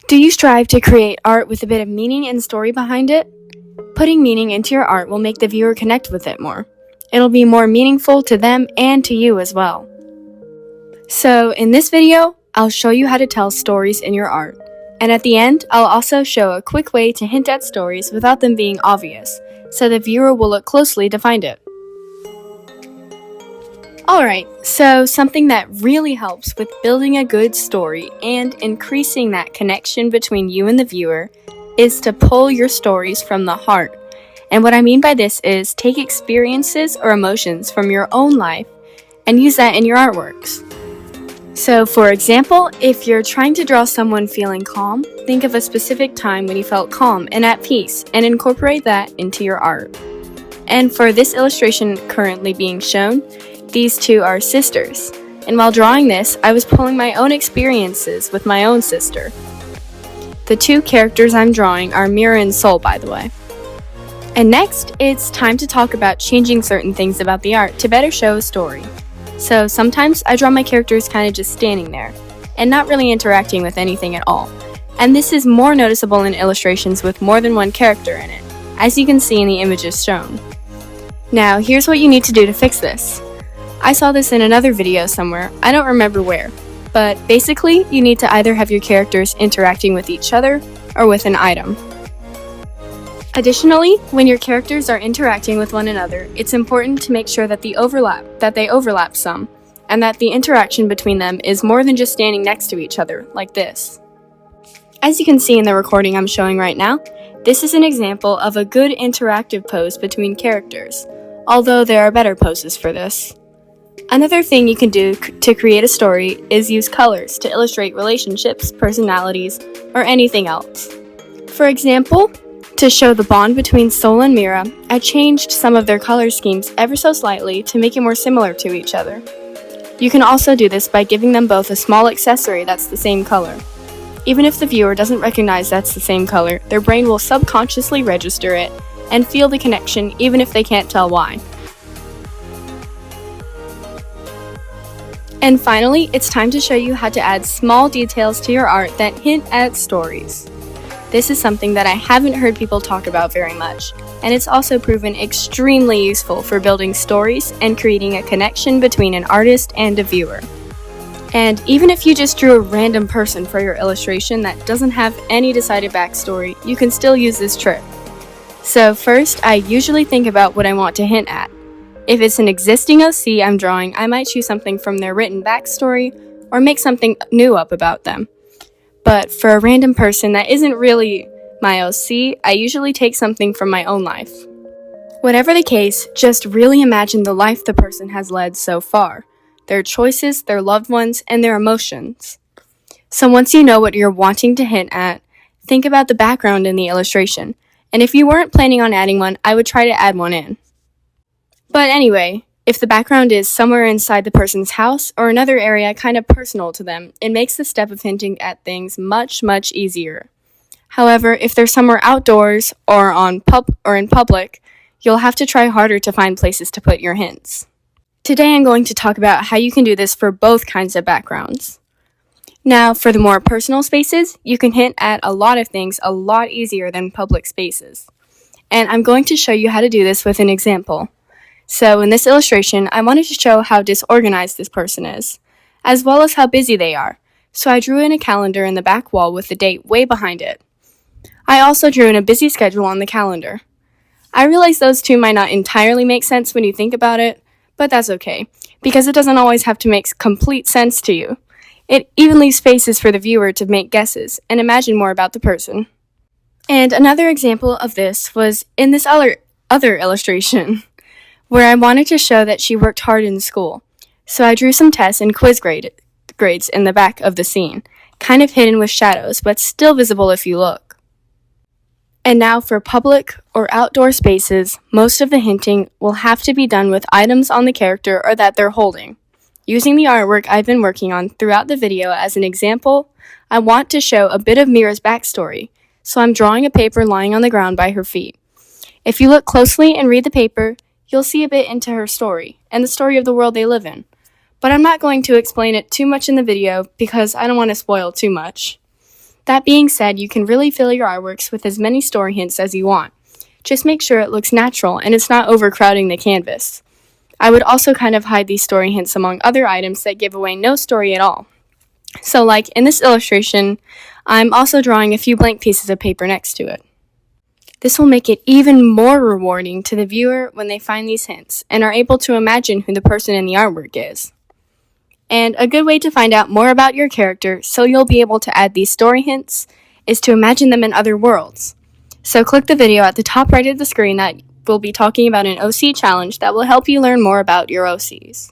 Do you strive to create art with a bit of meaning and story behind it? Putting meaning into your art will make the viewer connect with it more. It'll be more meaningful to them and to you as well. So in this video, I'll show you how to tell stories in your art. And at the end, I'll also show a quick way to hint at stories without them being obvious, so the viewer will look closely to find it. Alright, so something that really helps with building a good story and increasing that connection between you and the viewer is to pull your stories from the heart. And what I mean by this is take experiences or emotions from your own life and use that in your artworks. So for example, if you're trying to draw someone feeling calm, think of a specific time when you felt calm and at peace and incorporate that into your art. And for this illustration currently being shown, these two are sisters, and while drawing this, I was pulling my own experiences with my own sister. The two characters I'm drawing are Mira and Sol, by the way. And next, it's time to talk about changing certain things about the art to better show a story. So sometimes I draw my characters kind of just standing there, and not really interacting with anything at all. And this is more noticeable in illustrations with more than one character in it, as you can see in the images shown. Now, here's what you need to do to fix this. I saw this in another video somewhere, I don't remember where, but basically you need to either have your characters interacting with each other or with an item. Additionally, when your characters are interacting with one another, it's important to make sure that they overlap some, and that the interaction between them is more than just standing next to each other, like this. As you can see in the recording I'm showing right now, this is an example of a good interactive pose between characters, although there are better poses for this. Another thing you can do to create a story is use colors to illustrate relationships, personalities, or anything else. For example, to show the bond between Sol and Mira, I changed some of their color schemes ever so slightly to make it more similar to each other. You can also do this by giving them both a small accessory that's the same color. Even if the viewer doesn't recognize that's the same color, their brain will subconsciously register it and feel the connection even if they can't tell why. And finally, it's time to show you how to add small details to your art that hint at stories. This is something that I haven't heard people talk about very much, and it's also proven extremely useful for building stories and creating a connection between an artist and a viewer. And even if you just drew a random person for your illustration that doesn't have any decided backstory, you can still use this trick. So first, I usually think about what I want to hint at. If it's an existing OC I'm drawing, I might choose something from their written backstory or make something new up about them. But for a random person that isn't really my OC, I usually take something from my own life. Whatever the case, just really imagine the life the person has led so far, their choices, their loved ones, and their emotions. So once you know what you're wanting to hint at, think about the background in the illustration, and if you weren't planning on adding one, I would try to add one in. But anyway, if the background is somewhere inside the person's house or another area kind of personal to them, it makes the step of hinting at things much easier. However, if they're somewhere outdoors or in public, you'll have to try harder to find places to put your hints. Today I'm going to talk about how you can do this for both kinds of backgrounds. Now, for the more personal spaces, you can hint at a lot of things a lot easier than public spaces. And I'm going to show you how to do this with an example. So in this illustration, I wanted to show how disorganized this person is, as well as how busy they are. So I drew in a calendar in the back wall with the date way behind it. I also drew in a busy schedule on the calendar. I realize those two might not entirely make sense when you think about it, but that's okay, because it doesn't always have to make complete sense to you. It even leaves spaces for the viewer to make guesses and imagine more about the person. And another example of this was in this other illustration, where I wanted to show that she worked hard in school. So I drew some tests and quiz grades in the back of the scene, kind of hidden with shadows, but still visible if you look. And now for public or outdoor spaces, most of the hinting will have to be done with items on the character or that they're holding. Using the artwork I've been working on throughout the video as an example, I want to show a bit of Mira's backstory, so I'm drawing a paper lying on the ground by her feet. If you look closely and read the paper, you'll see a bit into her story, and the story of the world they live in. But I'm not going to explain it too much in the video because I don't want to spoil too much. That being said, you can really fill your artworks with as many story hints as you want. Just make sure it looks natural and it's not overcrowding the canvas. I would also kind of hide these story hints among other items that give away no story at all. So like in this illustration, I'm also drawing a few blank pieces of paper next to it. This will make it even more rewarding to the viewer when they find these hints and are able to imagine who the person in the artwork is. And a good way to find out more about your character so you'll be able to add these story hints is to imagine them in other worlds. So click the video at the top right of the screen that will be talking about an OC challenge that will help you learn more about your OCs.